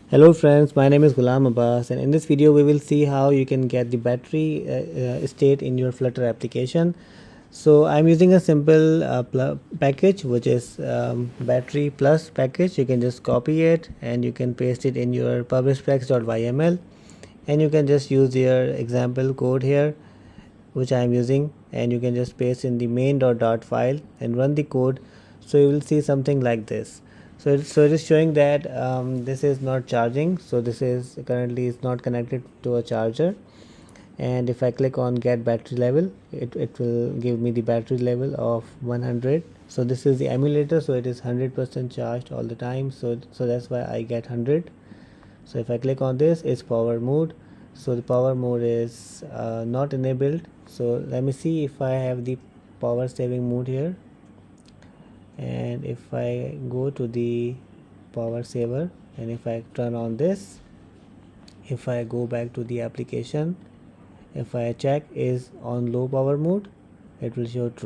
Hello friends, my name is Ghulam Abbass, and in this video we will see how you can get the battery state in your Flutter application. So I'm using a simple package which is battery plus package. You can just copy it and you can paste it in your publishplex.yml, and you can just use your example code here which I am using, and you can just paste in the main.dart file and run the code. So you will see something like this. So it is showing that this is not charging, so this is currently is not connected to a charger. And if I click on get battery level, it will give me the battery level of 100. So this is the emulator, so it is 100% charged all the time, so that's why I get 100. So if I click on this, it's power mode. So the power mode is not enabled. So let me see if I have the power saving mode here, and if I go to the power saver and if I turn on this, if I go back to the application, if I check is on low power mode, it will show true.